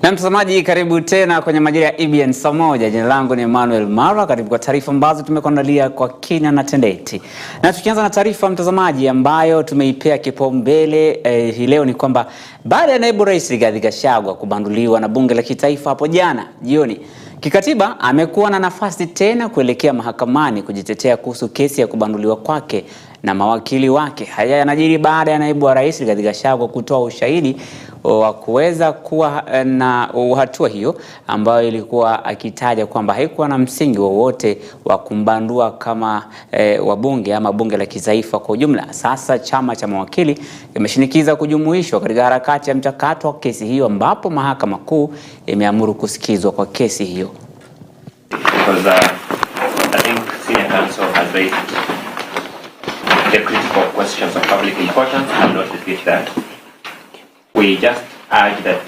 Na mtazamaji, karibu tena kwenye majira ya EBN Saamoja. Jina langu ni Emmanuel Mara. Karibu kwa taarifa ambazo tumekuandalia kwa kina na tendeti. Na tukianza na taarifa mtazamaji ambayo tumeipea kipaumbele hii leo ni kwamba baada ya naibu rais Gachagua kubanduliwa na bunge la kitaifa hapo jana jioni, kikatiba amekuwa na nafasi tena kuelekea mahakamani kujitetea kuhusu kesi ya kubanduliwa kwake na mawakili wake. Haya yanajiri baada ya naibu wa rais Gachagua kutoa ushahidi wa kuweza kuwa na hatua hiyo ambayo ilikuwa akitaja kwamba haikuwa na msingi wowote wa kumbandua kama wabunge ama bunge la kitaifa kwa ujumla. Sasa chama cha mawakili kimeshinikiza kujumuishwa katika harakati ya mchakato wa kesi hiyo, ambapo mahakama kuu imeamuru kusikizwa kwa kesi hiyo. Because I think senior counsel has raised the critical questions of public importance. I will not repeat that. We just urge that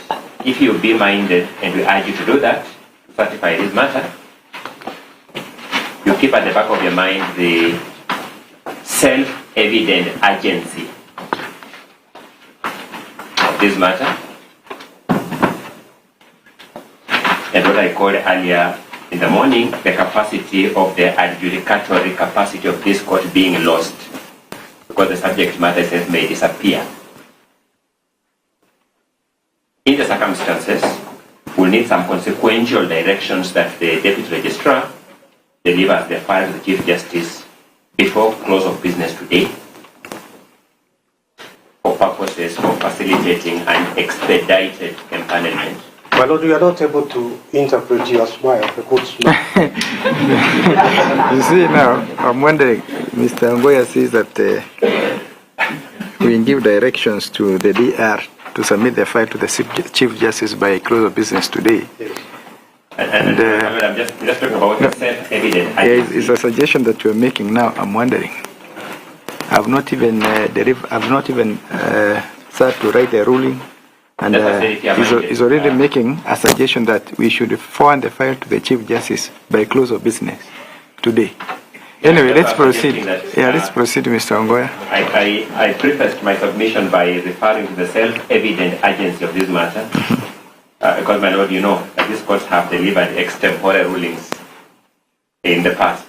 if you be minded, and we urge you to do that, to certify this matter, you keep at the back of your mind the self-evident urgency of this matter, and what I called earlier in the morning, the capacity of the adjudicatory capacity of this court being lost, because the subject matter says may disappear. In the circumstances, we'll need some consequential directions that the Deputy Registrar delivers the file to the Chief Justice before close of business today, for purposes of facilitating an expedited empanelment. My Lord, you are not able to interpret your smile, the good smile. You see now, I'm wondering, Mr. Ngoya says that we give directions to the DR to submit the file to the Chief Justice by close of business today. Yes. And I'm just talking about the self-evident. It's a suggestion that you're making now. I'm wondering. I've not even started to write a ruling, and he's already making a suggestion that we should forward the file to the Chief Justice by close of business today. Anyway, let's proceed. Let's proceed, Mr. Ngoya. I prefaced my submission by referring to the self-evident urgency of this matter, because, my Lord, you know that these courts have delivered extempore rulings in the past.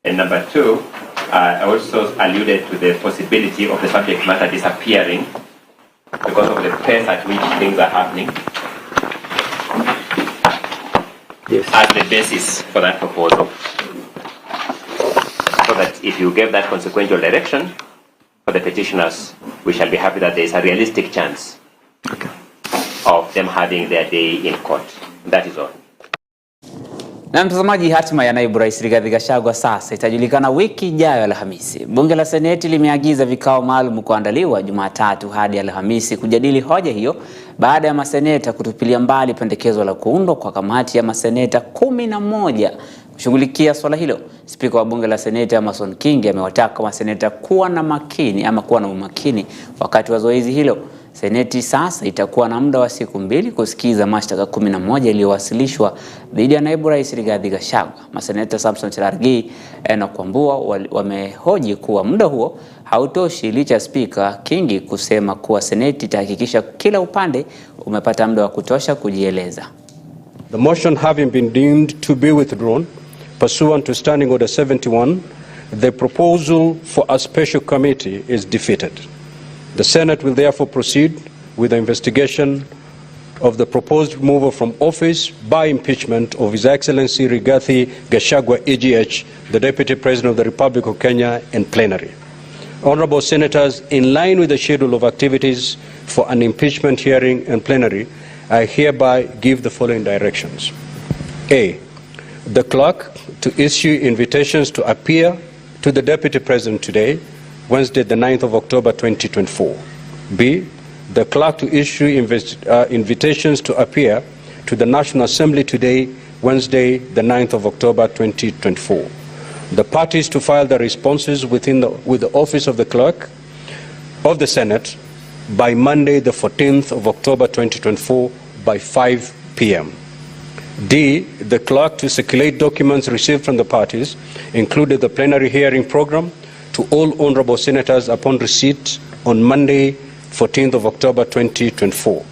And number two, I also alluded to the possibility of the subject matter disappearing because of the pace at which things are happening. Yes. As the basis for that proposal. So that if you gave that consequential direction for the petitioners, we shall be happy that there is a realistic chance of them having their day in court. That is all. Na mtazamaji, hatima ya naibu rais Gachagua sasa itajulikana wiki ijayo Alhamisi. Bunge la Seneti limeagiza vikao maalum kuandaliwa Jumatatu hadi Alhamisi kujadili hoja hiyo baada ya maseneta kutupilia mbali pendekezo la kuundwa kwa kamati ya maseneta 11 kushughulikia swala hilo. Spika wa bunge la Seneti Amason Kingi amewataka maseneta kuwa na umakini wakati wa zoezi hilo. Seneti sasa itakuwa na muda wa siku 2 kusikiza mashtaka 11 yaliyowasilishwa dhidi ya naibu rais Gachagua. Maseneta Samson Cherargei na Kwambua wamehoji kuwa muda huo hautoshi, licha Spika Kingi kusema kuwa Seneti itahakikisha kila upande umepata muda wa kutosha kujieleza. The motion having been deemed to be withdrawn pursuant to Standing Order 71, the proposal for a special committee is defeated. The Senate will therefore proceed with the investigation of the proposed removal from office by impeachment of His Excellency Rigathi Gachagua AGH, the Deputy President of the Republic of Kenya, in plenary. Honorable Senators, in line with the schedule of activities for an impeachment hearing in plenary, I hereby give the following directions. A. The clerk to issue invitations to appear to the Deputy President today, Wednesday the 9th of October 2024. B. The clerk to issue invitations to appear to the National Assembly today, Wednesday the 9th of October 2024. The parties to file their responses with the office of the clerk of the Senate by Monday the 14th of October 2024 by 5 p.m. D. The clerk to circulate documents received from the parties, including the plenary hearing program, to all honorable senators upon receipt on Monday, 14th of October 2024.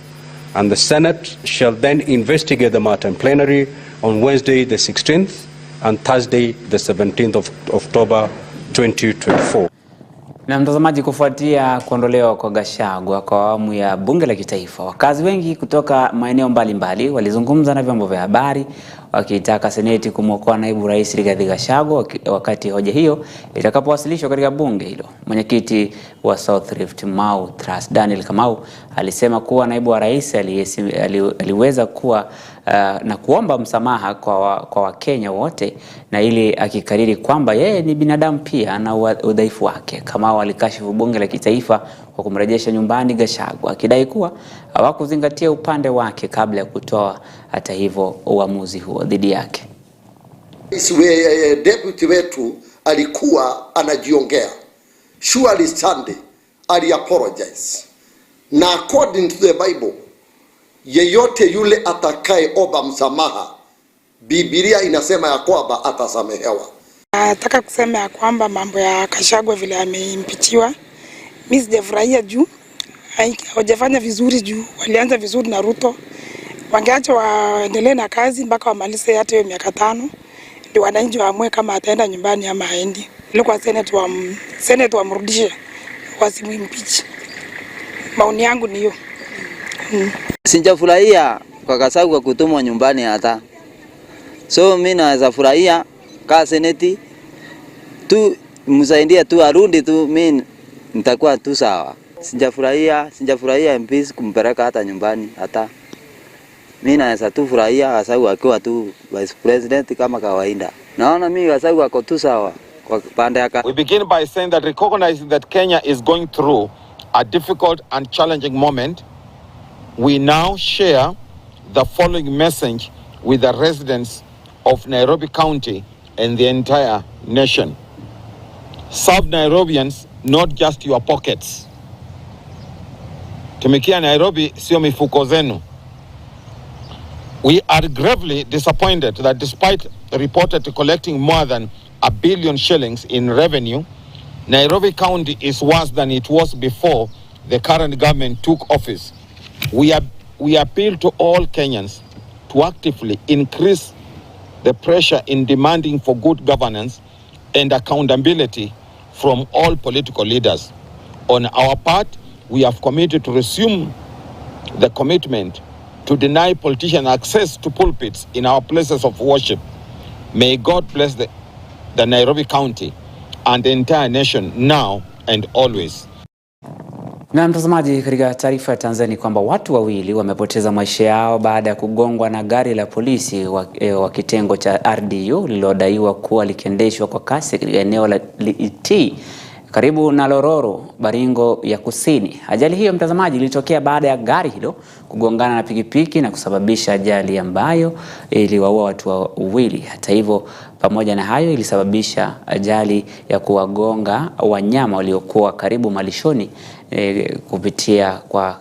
and the Senate shall then investigate the matter in plenary on Wednesday the 16th and Thursday the 17th of October 2024. Na mtazamaji, kufuatia kuondolewa kwa Gachagua kwa awamu ya bunge la kitaifa, wakazi wengi kutoka maeneo mbalimbali walizungumza na vyombo vya habari wakitaka seneti kumwokoa naibu rais Rigathi Gachagua wakati hoja hiyo itakapowasilishwa katika bunge hilo. Mwenyekiti wa South Rift Mau Trust Daniel Kamau alisema kuwa naibu wa rais aliweza kuwa na kuomba msamaha kwa Wakenya wote, na ili akikariri kwamba yeye ni binadamu pia na udhaifu wake. Kamau alikashifu bunge la kitaifa kwa kumrejesha nyumbani Gachagua, akidai kuwa hawakuzingatia upande wake kabla ya kutoa hata hivyo uamuzi huo dhidi yake. Deputy wetu alikuwa anajiongea. Surely Sunday ali apologize. Na according to the Bible, yeyote yule atakaye omba msamaha, Biblia inasema ya kwamba atasamehewa. Nataka kusema ya kwamba mambo ya Gachagua vile ameimpichiwa, mimi sijafurahia juu hawajafanya vizuri juu walianza vizuri na Ruto. Wangeacha waendelee na kazi mpaka wamalize hata hiyo miaka 5 ndio wananchi waamue kama ataenda nyumbani ama haendi. Ile kwa Senate wamrudishe, wasimimpeach. Maoni yangu ni hiyo. Sijafurahia kwa Gachagua kutumwa nyumbani hata. So mimi naweza furahia kwa Senate tu msaidie tu arudi tu, mimi nitakuwa tu sawa. Sijafurahia MPs kumpeleka hata nyumbani hata. Mimi naweza tu furahia Gachagua akiwa tu vice president kama kawaida. Naona mimi Gachagua ako tu sawa kwa pande yake. We begin by saying that recognizing that Kenya is going through a difficult and challenging moment, we now share the following message with the residents of Nairobi County and the entire nation. Serve Nairobians, not just your pockets. Tumikia Nairobi sio mifuko zenu. We are gravely disappointed that despite reported collecting more than 1 billion shillings in revenue, Nairobi County is worse than it was before the current government took office. We appeal to all Kenyans to actively increase the pressure in demanding for good governance and accountability from all political leaders. On our part, we have committed to resume the commitment to deny politicians access to pulpits in our places of worship. May God bless the Nairobi County and the entire nation now and always. Na mtazamaji, katika taarifa ya Tanzania kwamba watu wawili wamepoteza maisha yao baada ya kugongwa na gari la polisi wa kitengo cha RDU lililodaiwa kuwa likiendeshwa kwa kasi katika eneo la Lit karibu na Lororo, Baringo ya Kusini. Ajali hiyo mtazamaji ilitokea baada ya gari hilo kugongana na pikipiki na kusababisha ajali ambayo iliwaua watu wawili. Hata hivyo, pamoja na hayo ilisababisha ajali ya kuwagonga wanyama waliokuwa karibu malishoni kupitia kwa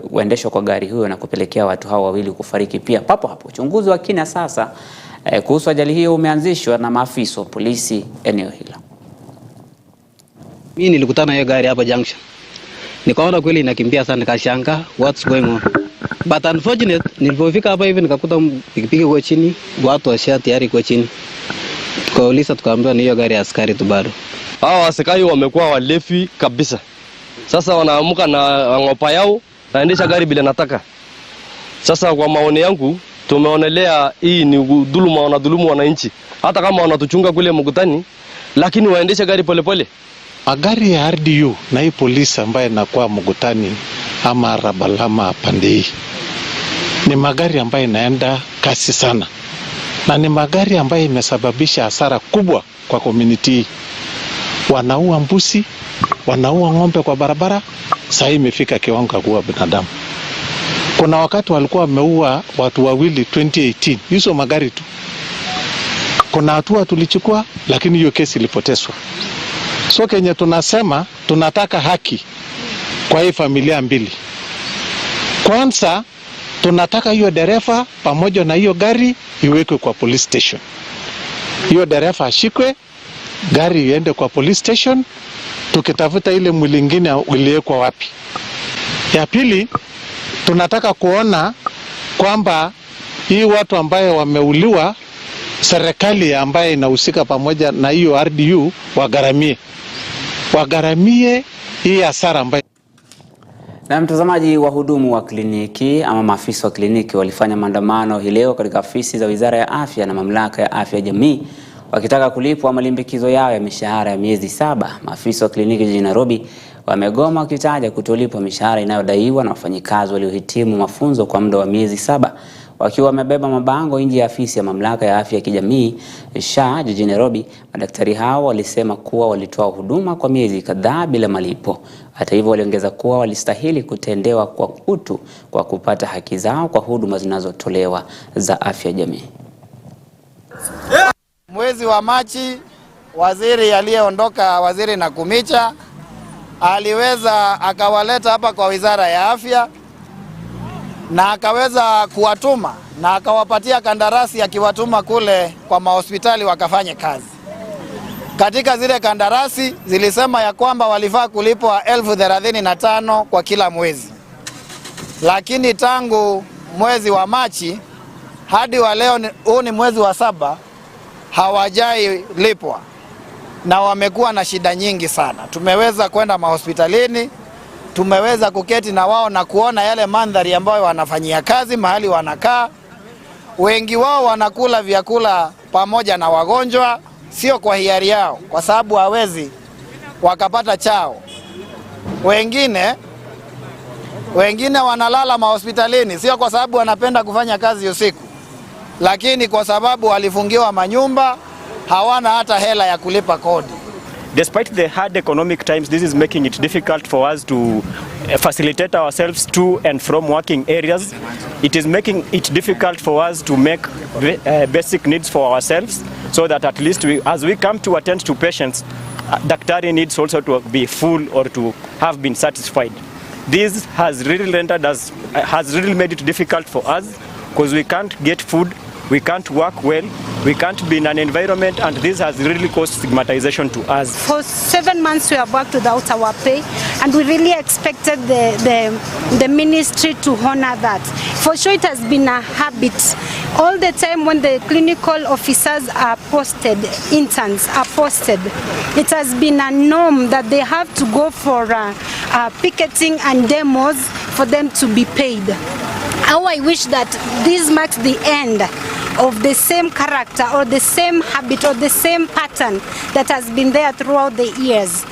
uendesho kwa gari hiyo na kupelekea watu hao wawili kufariki pia papo hapo. Uchunguzi wa kina sasa kuhusu ajali hiyo umeanzishwa na maafisa wa polisi eneo hilo. Mimi nilikutana hiyo gari hapa junction. Nikaona kweli inakimbia sana, nikashangaa what's going on. But unfortunately nilipofika hapa hivi nikakuta pikipiki kwa chini, watu washa tayari kwa chini. Tukauliza tukaambiwa ni hiyo gari ya askari tu bado. Hao askari wamekuwa walefi kabisa. Sasa wanaamuka na ngopa yao naendesha gari bila nataka. Sasa kwa maoni yangu tumeonelea hii ni dhuluma, wanadhulumu wananchi. Hata kama wanatuchunga kule mkutani, lakini waendesha gari polepole. Magari ya RDU na hii polisi ambaye inakuwa mkutani ama Rabalama pande hii ni magari ambayo inaenda kasi sana, na ni magari ambayo imesababisha hasara kubwa kwa community. Wanaua mbuzi, wanaua ng'ombe kwa barabara, sasa imefika kiwango kuua binadamu. Kuna wakati walikuwa wameua watu wawili 2018, hizo magari tu. Kuna hatua tulichukua, lakini hiyo kesi ilipotezwa. So Kenya tunasema tunataka haki kwa hii familia mbili. Kwanza tunataka hiyo dereva pamoja na hiyo gari iwekwe kwa police station. Hiyo dereva ashikwe, gari iende kwa police station, tukitafuta ile mwili mwingine uliwekwa wapi. Ya pili, Tunataka kuona kwamba hii watu ambaye wameuliwa, serikali ambaye inahusika pamoja na hiyo RDU wagaramie hii hasara ambayo. Na mtazamaji, wahudumu wa kliniki ama maafisa wa kliniki walifanya maandamano hii leo katika afisi za Wizara ya Afya na Mamlaka ya Afya ya Jamii wakitaka kulipwa malimbikizo yao ya mishahara ya miezi 7. Maafisa wa kliniki jijini Nairobi wamegoma wakitaja kutolipwa mishahara inayodaiwa na wafanyikazi waliohitimu mafunzo kwa muda wa miezi 7. Wakiwa wamebeba mabango nje ya afisi ya Mamlaka ya Afya ya Kijamii SHA jijini Nairobi, madaktari hao walisema kuwa walitoa huduma kwa miezi kadhaa bila malipo. Hata hivyo, waliongeza kuwa walistahili kutendewa kwa utu kwa kupata haki zao kwa huduma zinazotolewa za afya ya jamii. Mwezi wa Machi, waziri aliyeondoka, Waziri Nakumicha, aliweza akawaleta hapa kwa Wizara ya Afya na akaweza kuwatuma na akawapatia kandarasi akiwatuma kule kwa mahospitali wakafanye kazi. Katika zile kandarasi zilisema ya kwamba walifaa kulipwa 35,000 kwa kila mwezi. Lakini tangu mwezi wa Machi hadi wa leo, huu ni mwezi wa 7, hawajai lipwa na wamekuwa na shida nyingi sana. Tumeweza kwenda mahospitalini, tumeweza kuketi na wao na kuona yale mandhari ambayo wanafanyia kazi, mahali wanakaa. Wengi wao wanakula vyakula pamoja na wagonjwa, sio kwa hiari yao, kwa sababu hawezi wakapata chao. Wengine wanalala mahospitalini, sio kwa sababu wanapenda kufanya kazi usiku, lakini kwa sababu walifungiwa manyumba, hawana hata hela ya kulipa kodi. Despite the hard economic times, this is making it difficult for us to facilitate ourselves to and from working areas. It is making it difficult for us to make basic needs for ourselves, so that at least as we come to attend to patients, daktari needs also to be full or to have been satisfied. This has really made it difficult for us, because we can't get food, we can't work well, we can't be in an environment, and this has really caused stigmatization to us. For 7 months we have worked without our pay, and we really expected the ministry to honor that. For sure it has been a habit. All the time when the clinical officers are posted, interns are posted, it has been a norm that they have to go for picketing and demos for them to be paid. How I wish that this marks the end of the same character or the same habit or the same pattern that has been there throughout the years.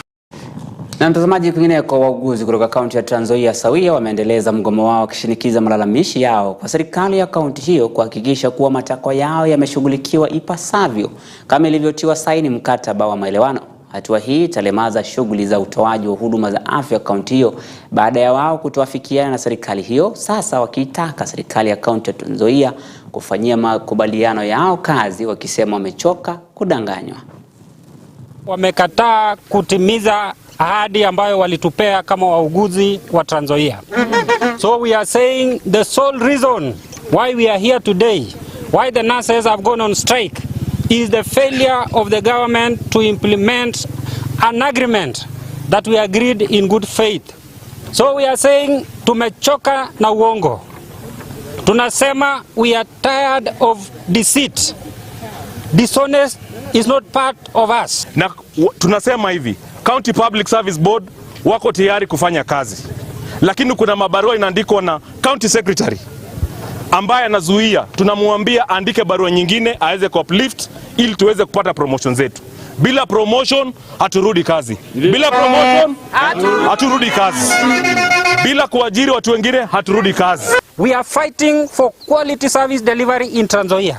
Na mtazamaji, kwingine kwa wauguzi kutoka kaunti ya Trans Nzoia sawia wameendeleza mgomo wao wakishinikiza malalamishi yao kwa serikali ya kaunti hiyo kuhakikisha kuwa matakwa yao yameshughulikiwa ipasavyo kama ilivyotiwa saini mkataba wa maelewano. Hatua hii italemaza shughuli za utoaji wa huduma za afya kaunti hiyo baada ya wao kutoafikiana na serikali hiyo, sasa wakiitaka serikali ya kaunti ya Trans Nzoia kufanyia makubaliano yao kazi, wakisema wamechoka kudanganywa. Wamekataa kutimiza ahadi ambayo walitupea kama wauguzi wa Trans Nzoia. So we are saying the sole reason why we are here today, why the nurses have gone on strike, is the failure of the government to implement an agreement that we agreed in good faith. So we are saying tumechoka na uongo. Tunasema we are tired of deceit. Dishonest is not part of us. Na tunasema hivi, County Public Service Board wako tayari kufanya kazi, lakini kuna mabarua inaandikwa na County Secretary ambaye anazuia. Tunamwambia andike barua nyingine aweze ku-uplift ili tuweze kupata promotion zetu. Bila promotion haturudi kazi. Bila promotion haturudi kazi. Bila kuajiri watu wengine haturudi kazi. We are fighting for quality service delivery in Trans Nzoia.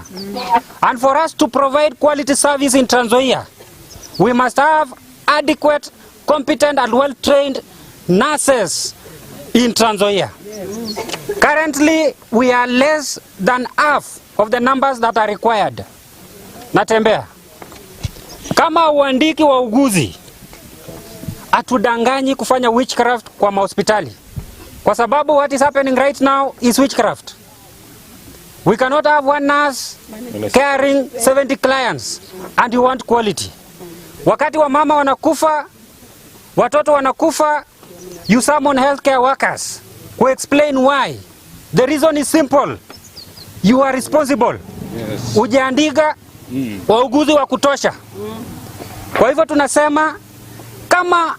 And for us to provide quality service in Trans Nzoia, we must have adequate, competent and well-trained nurses in Trans Nzoia. Currently, we are less than half of the numbers that are required. Natembea. Kama uandiki wa uguzi, atudanganyi kufanya witchcraft kwa mahospitali. Kwa sababu what is happening right now is witchcraft. We cannot have one nurse caring 70 clients and you want quality. Wakati wa mama wanakufa, watoto wanakufa, you summon healthcare workers explain why. The reason is simple. You are responsible. Yes. Ujaandika wauguzi wa kutosha. Kwa hivyo tunasema kama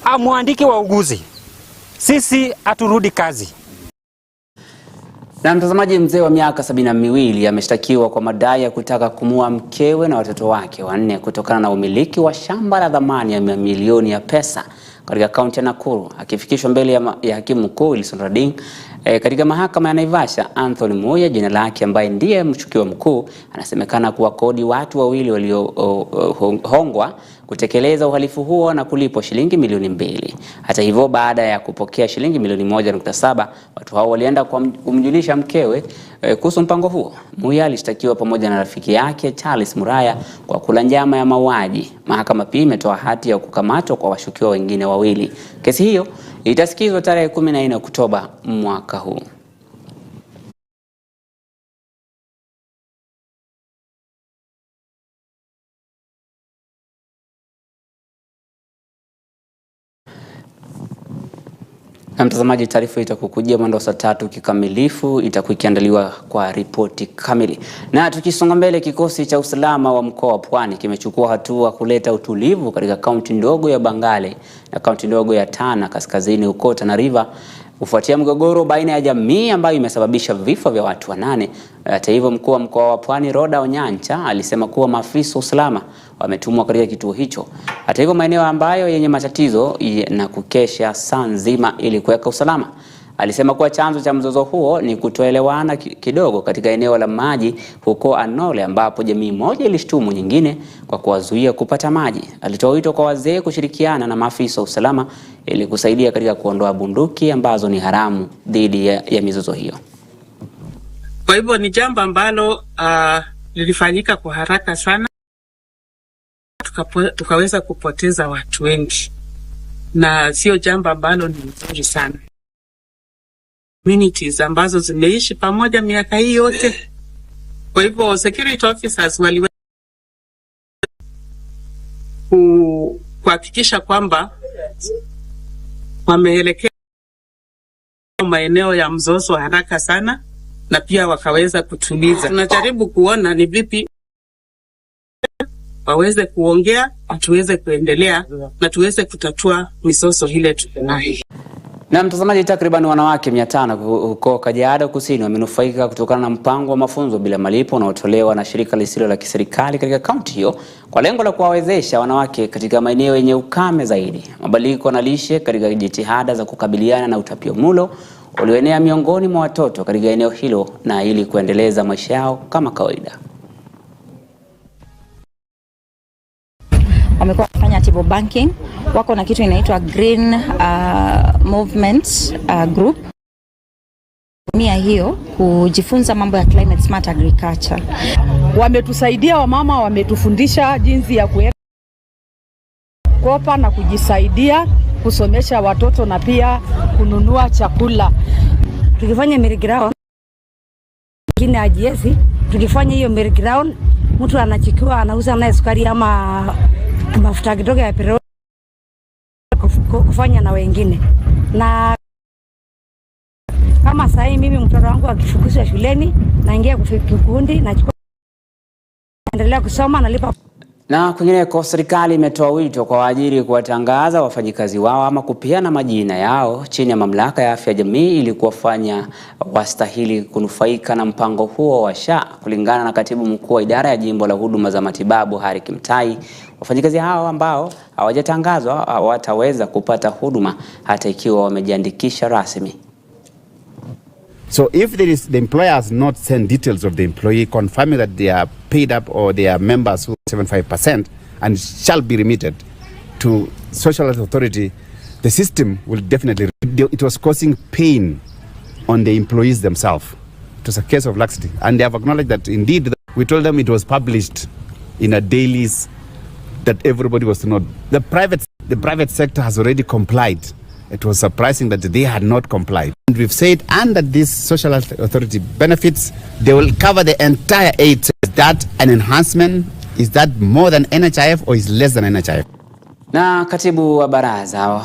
amuandiki wauguzi, sisi aturudi kazi. Na mtazamaji, mzee wa miaka 72 ameshtakiwa kwa madai ya kutaka kumua mkewe na watoto wake 4 kutokana na umiliki wa shamba la dhamani ya mamilioni ya pesa katika kaunti ya Nakuru. Akifikishwa mbele ya hakimu mkuu Wilson Rading katika mahakama ya Naivasha, Anthony Moya, jina lake, ambaye ndiye mshukiwa mkuu, anasemekana kuwakodi watu wawili waliohongwa kutekeleza uhalifu huo na kulipwa shilingi milioni 2. Hata hivyo, baada ya kupokea shilingi milioni 1.7, watu hao walienda kumjulisha mkewe kuhusu mpango huo. Moya alishtakiwa pamoja na rafiki yake Charles Muraya kwa kula njama ya mauaji. Mahakama pia imetoa hati ya kukamatwa kwa washukiwa wengine wawili. Kesi hiyo itasikizwa tarehe 14 Oktoba mwaka huu. Na mtazamaji, taarifa itakukujia mwendo saa 3 kikamilifu, itakuwa ikiandaliwa kwa ripoti kamili. Na tukisonga mbele, kikosi cha usalama wa mkoa wa Pwani kimechukua hatua kuleta utulivu katika kaunti ndogo ya Bangale na kaunti ndogo ya Tana kaskazini huko Tana River kufuatia mgogoro baina ya jamii ambayo imesababisha vifo vya watu 8. Hata hivyo, mkuu wa mkoa wa Pwani Roda Onyancha alisema kuwa maafisa usalama wametumwa katika kituo hicho. Hata hivyo, maeneo ambayo yenye matatizo na kukesha saa nzima ili kuweka usalama. Alisema kuwa chanzo cha mzozo huo ni kutoelewana kidogo katika eneo la maji huko Anole, ambapo jamii moja ilishtumu nyingine kwa kuwazuia kupata maji. Alitoa wito kwa wazee kushirikiana na maafisa usalama ili kusaidia katika kuondoa bunduki ambazo ni haramu dhidi ya mizozo hiyo. Kwa hivyo ni jambo ambalo lilifanyika kwa haraka sana, tukaweza kupoteza watu wengi, na sio jambo ambalo ni nzuri sana. Communities ambazo zimeishi pamoja miaka hii yote. Kwa hivyo security officers waliweza kuhakikisha kwamba wameelekea maeneo ya mzozo haraka sana, na pia wakaweza kutuliza. Tunajaribu kuona ni vipi waweze kuongea, tuweze kuendelea na tuweze kutatua mizozo ile tunayo. Na mtazamaji, takriban wanawake 500 huko Kajiado Kusini wamenufaika kutokana na mpango wa mafunzo bila malipo unaotolewa na shirika lisilo la kiserikali katika kaunti hiyo kwa lengo la kuwawezesha wanawake katika maeneo yenye ukame zaidi. Mabadiliko na lishe katika jitihada za kukabiliana na utapiamlo ulioenea miongoni mwa watoto katika eneo hilo na ili kuendeleza maisha yao kama kawaida. Wamekuwa kufanya table banking, wako na kitu inaitwa Green Movement Group. Mia hiyo kujifunza mambo ya climate smart agriculture. Wametusaidia wamama, wametufundisha jinsi ya kukopa na kujisaidia kusomesha watoto na pia kununua chakula. Tukifanya merry ground kina ajiezi, tukifanya hiyo merry ground, mtu anachukua anauza naye sukari ama mafuta kidogo ya petroli kufanya na wengine. Na kama sasa mimi mtoto wangu akifukuzwa shuleni, naingia kikundi na endelea kusoma na lipa. Na kwingineko, serikali imetoa wito kwa waajiri kuwatangaza wafanyikazi wao ama kupeana majina yao chini ya mamlaka ya afya jamii ili kuwafanya wastahili kunufaika na mpango huo wa SHA. Kulingana na katibu mkuu wa idara ya jimbo la huduma za matibabu Hari Kimtai, wafanyikazi hao ambao hawajatangazwa hawataweza kupata huduma hata ikiwa wamejiandikisha rasmi. So if the employer has not sent details of the employee confirming that they are paid up or they are members who 75% and shall be remitted to social health authority, the system will definitely, it was causing pain on the employees themselves. It was a case of laxity, and they have acknowledged that indeed we told them it was published in a dailies that everybody was to know. The private sector has already complied. It was surprising that they had not complied. And we've said, and that this social health authority benefits, they will cover the entire aid. Is that an enhancement? Is that more than NHIF or is less than NHIF? Na katibu wa baraza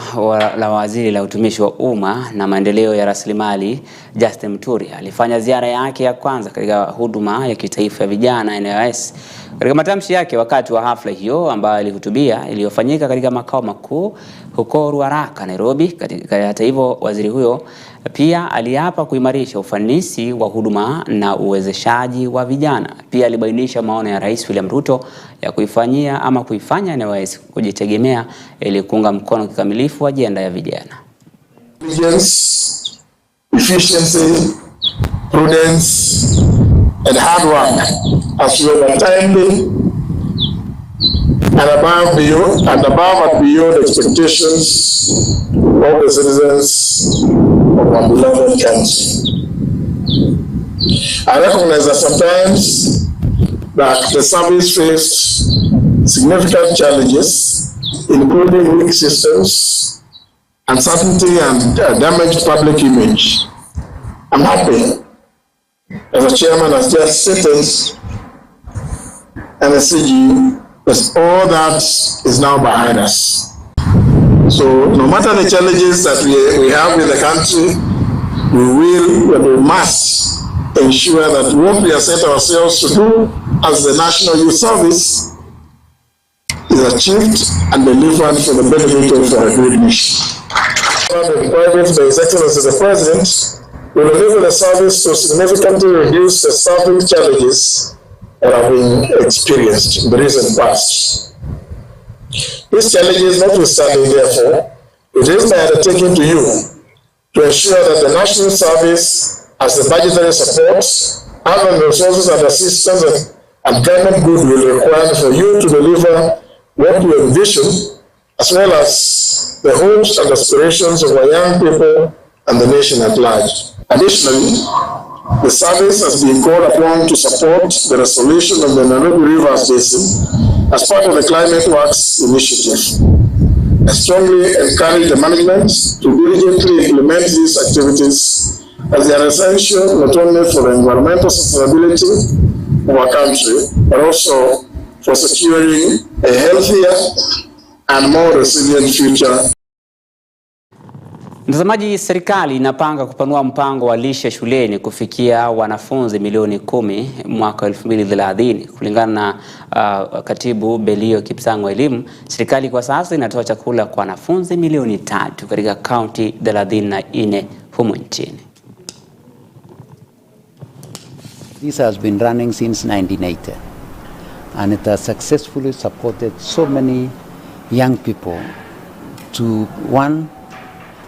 la waziri la utumishi wa umma na maendeleo ya rasilimali Justin Muturi alifanya ziara yake ya kwanza katika huduma ya kitaifa ya vijana NYS. Katika matamshi yake wakati wa hafla hiyo ambayo alihutubia iliyofanyika katika makao makuu huko Ruaraka, Nairobi. Hata hivyo, waziri huyo pia aliapa kuimarisha ufanisi wa huduma na uwezeshaji wa vijana. Pia alibainisha maono ya Rais William Ruto ya kuifanya NYS kujitegemea ili kuunga mkono kikamilifu ajenda ya vijana. Efficiency, prudence, and hard work as well as timely and above and beyond expectations of the citizens of our beloved country. I recognize that sometimes that the service faced significant challenges, including weak systems, uncertainty, and damaged public image. I'm happy, as the chairman has just sentenced NSCG, that all that is now behind us. So no matter the challenges that we have in the country, we must ensure that what we have set ourselves to do as the National Youth Service is achieved and delivered for the benefit of our great mission. Private by His Excellency the President will enable the service to significantly reduce the staffing challenges that have been experienced in the recent past. These challenges notwithstanding, therefore, it is my undertaking to you to ensure that the National Service has the budgetary support, other resources and assistance and government goodwill required for you to deliver what you envision, as well as the hopes and aspirations of our young people and the nation at large. Additionally, the service has been called upon to support the resolution of the Nairobi River Basin as part of the Climate Works Initiative. I strongly encourage the management to diligently implement these activities as they are essential not only for the environmental sustainability of our country, but also for securing a healthier and more resilient future. Mtazamaji, serikali inapanga kupanua mpango wa lishe shuleni kufikia wanafunzi milioni 10 mwaka 2030. Kulingana na katibu Belio Kipsang wa elimu, serikali kwa sasa inatoa chakula kwa wanafunzi milioni 3 katika kaunti 34 humu nchini. This has been running since 1980 and it has successfully supported so many young people to, one,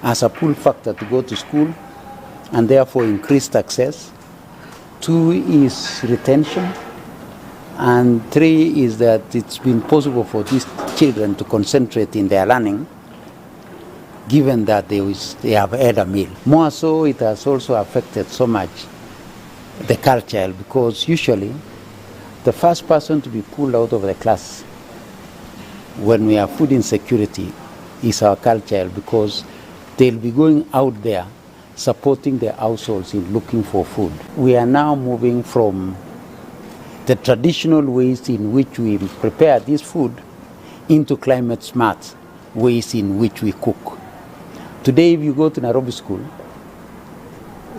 as a pull factor to go to school and therefore increased access. 2 is retention, and 3 is that it's been possible for these children to concentrate in their learning given that they have had a meal. More so, it has also affected so much the culture, because usually the first person to be pulled out of the class when we have food insecurity is our culture, because they'll be going out there supporting their households in looking for food. We are now moving from the traditional ways in which we prepare this food into climate smart ways in which we cook. Today, if you go to Nairobi School,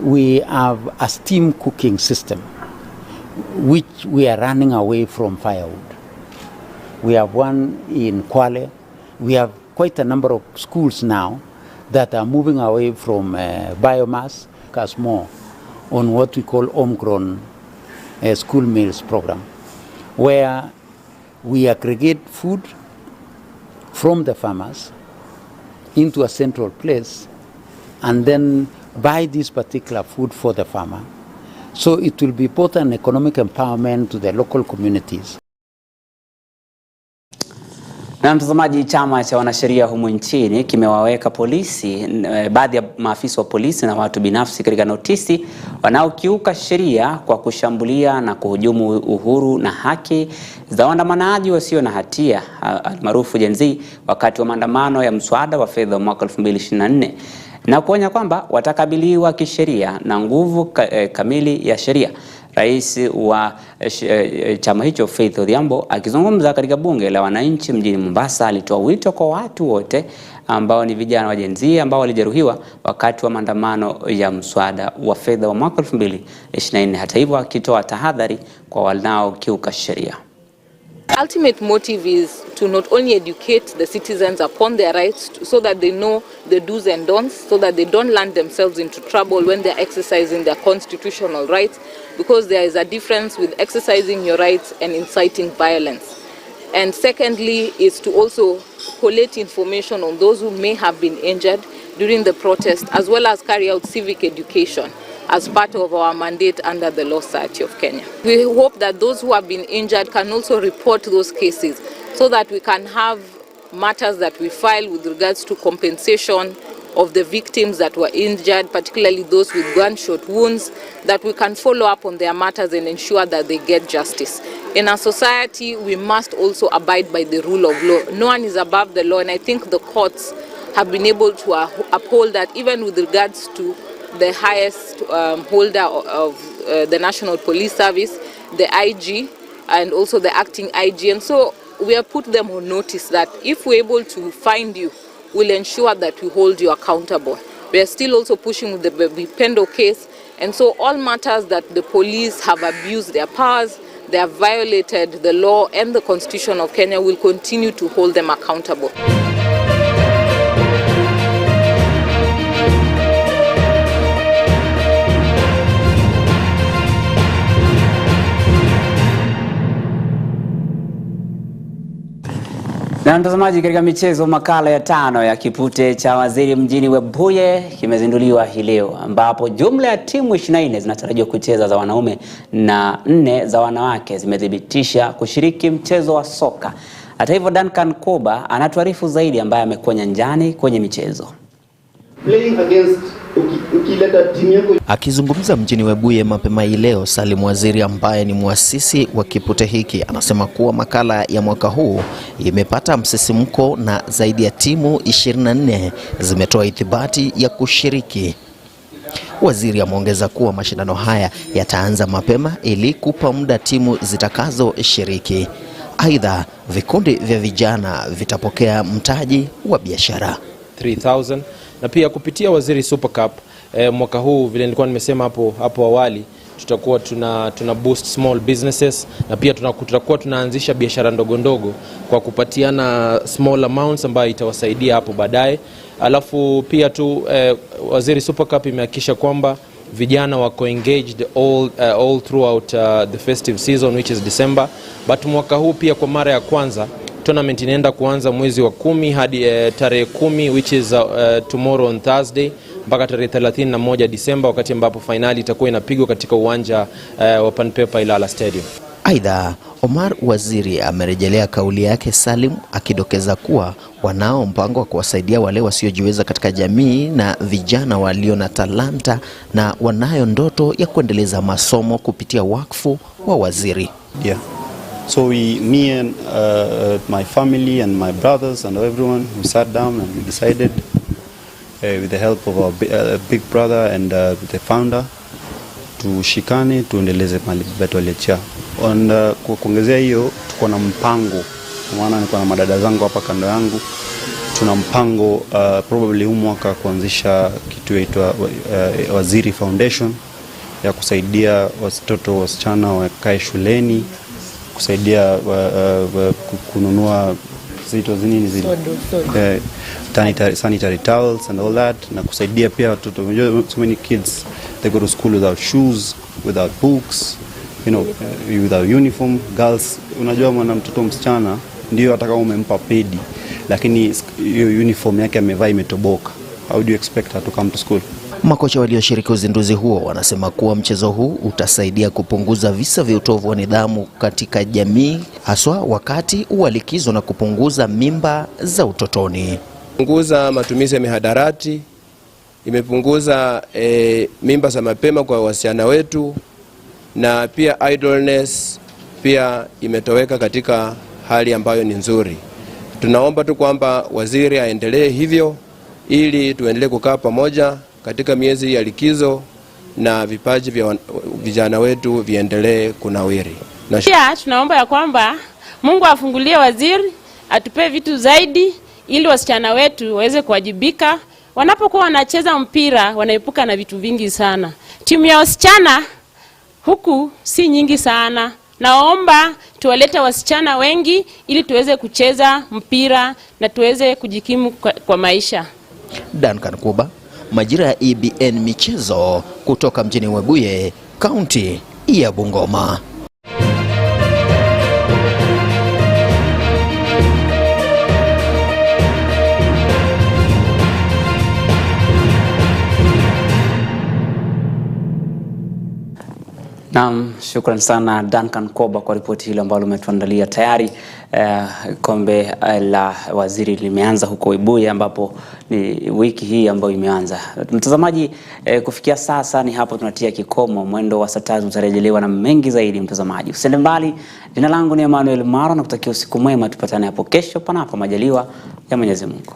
we have a steam cooking system which we are running away from firewood. We have one in Kwale. We have quite a number of schools now that are moving away from biomass, focus more on what we call homegrown school meals program, where we aggregate food from the farmers into a central place and then buy this particular food for the farmer. So it will be both an economic empowerment to the local communities. Na mtazamaji, chama cha wanasheria humu nchini kimewaweka polisi, baadhi ya maafisa wa polisi na watu binafsi katika notisi wanaokiuka sheria kwa kushambulia na kuhujumu uhuru na haki za waandamanaji wasio na hatia maarufu Gen Z wakati wa maandamano ya mswada wa fedha mwaka 2024. na kuonya kwamba watakabiliwa kisheria na nguvu kamili ya sheria. Rais wa chama hicho Faith Odhiambo akizungumza katika bunge la wananchi mjini Mombasa alitoa wito kwa watu wote ambao ni vijana wa Gen Z ambao walijeruhiwa wakati wa maandamano ya mswada wa fedha wa mwaka 2024. Hata hivyo akitoa tahadhari kwa wanaokiuka sheria. Ultimate motive is to not only educate the citizens upon their rights so that they know the do's and don'ts, so that they don't land themselves into trouble when they're exercising their constitutional rights, because there is a difference with exercising your rights and inciting violence. And secondly is to also collate information on those who may have been injured during the protest, as well as carry out civic education as part of our mandate under the Law Society of Kenya. We hope that those who have been injured can also report those cases so that we can have matters that we file with regards to compensation of the victims that were injured, particularly those with gunshot wounds, that we can follow up on their matters and ensure that they get justice. In our society, we must also abide by the rule of law. No one is above the law, and I think the courts have been able to uphold that, even with regards to the highest holder of the National Police Service, the IG, and also the acting IG. And so we have put them on notice that if we're able to find you, we'll ensure that we hold you accountable. We are still also pushing with the Bipendo case. And so all matters that the police have abused their powers, they have violated the law and the Constitution of Kenya, will continue to hold them accountable. Na mtazamaji, katika michezo, makala ya 5 ya kipute cha waziri mjini Webuye kimezinduliwa hii leo, ambapo jumla ya timu 24 zinatarajiwa kucheza za wanaume na 4 za wanawake zimethibitisha kushiriki mchezo wa soka. Hata hivyo, Duncan Koba anatuarifu zaidi, ambaye amekuwa nyanjani kwenye michezo. Akizungumza mjini Webuye mapema leo, Salim Waziri ambaye ni muasisi wa kipute hiki anasema kuwa makala ya mwaka huu imepata msisimko na zaidi ya timu 24 zimetoa ithibati ya kushiriki. Waziri ameongeza kuwa mashindano haya yataanza mapema ili kupa muda timu zitakazoshiriki. Aidha, vikundi vya vijana vitapokea mtaji wa biashara 3000 na pia kupitia Waziri Super Cup mwaka huu, vile nilikuwa nimesema hapo awali, tutakuwa tuna boost small businesses, na pia tutakuwa tunaanzisha biashara ndogo ndogo kwa kupatiana small amounts ambayo itawasaidia hapo baadaye. Alafu pia Waziri Super Cup imehakikisha kwamba vijana wako engaged all throughout the festive season, which is December. But mwaka huu pia kwa mara ya kwanza tournament inaenda kuanza mwezi wa 10 hadi tarehe 10, which is tomorrow on Thursday, mpaka tarehe 31 Disemba, wakati ambapo finali itakuwa inapigwa katika uwanja wa Panpepa Ilala Stadium. Aidha, Omar Waziri amerejelea kauli yake Salim, akidokeza kuwa wanao mpango wa kuwasaidia wale wasiojiweza katika jamii na vijana walio na talanta na wanayo ndoto ya kuendeleza masomo kupitia wakfu wa waziri. Yeah. So me and my family and my brothers and everyone, we sat down and we decided with the help of our big brother and the founder, tushikane tuendeleze mali betu aliachia. Kwa kuongezea hiyo, tuko na mpango, maana niko na madada zangu hapa kando yangu, tuna mpango probably huu mwaka kuanzisha kitu inaitwa Waziri Foundation ya kusaidia watoto wasichana wakae shuleni, kusaidia kununua sanitary towels and all that, na kusaidia pia watoto. So many kids, they go to school without shoes, without books, without uniform. Girls, unajua mwana mtoto msichana ndio hata kama umempa pedi, lakini hiyo uniform yake amevaa imetoboka, how do you expect her to come to school? Makocha walioshiriki uzinduzi huo wanasema kuwa mchezo huu utasaidia kupunguza visa vya utovu wa nidhamu katika jamii, haswa wakati wa likizo, na kupunguza mimba za utotoni. Kupunguza matumizi ya mihadarati, imepunguza mimba za mapema kwa wasichana wetu, na pia idleness pia imetoweka katika hali ambayo ni nzuri. Tunaomba tu kwamba waziri aendelee hivyo ili tuendelee kukaa pamoja katika miezi ya likizo na vipaji vya vijana wetu viendelee kunawiri. Pia tunaomba ya kwamba Mungu afungulie waziri, atupe vitu zaidi ili wasichana wetu waweze kuwajibika. Wanapokuwa wanacheza mpira wanaepuka na vitu vingi sana. Timu ya wasichana huku si nyingi sana. Naomba tuwalete wasichana wengi ili tuweze kucheza mpira na tuweze kujikimu kwa maisha. Duncan Kuba, majira ya EBN michezo kutoka mjini Webuye, kaunti ya Bungoma. Naam, shukran sana Duncan Koba kwa ripoti hilo ambalo umetuandalia. Tayari kombe la waziri limeanza huko Webuye ambapo ni wiki hii ambayo imeanza. Mtazamaji, kufikia sasa ni hapo tunatia kikomo. Mwendo wa saa 3 utarejelewa na mengi zaidi mtazamaji. Usiende mbali. Jina langu ni Emmanuel Mara na kutakia usiku mwema, tupatane hapo kesho panapo majaliwa ya Mwenyezi Mungu.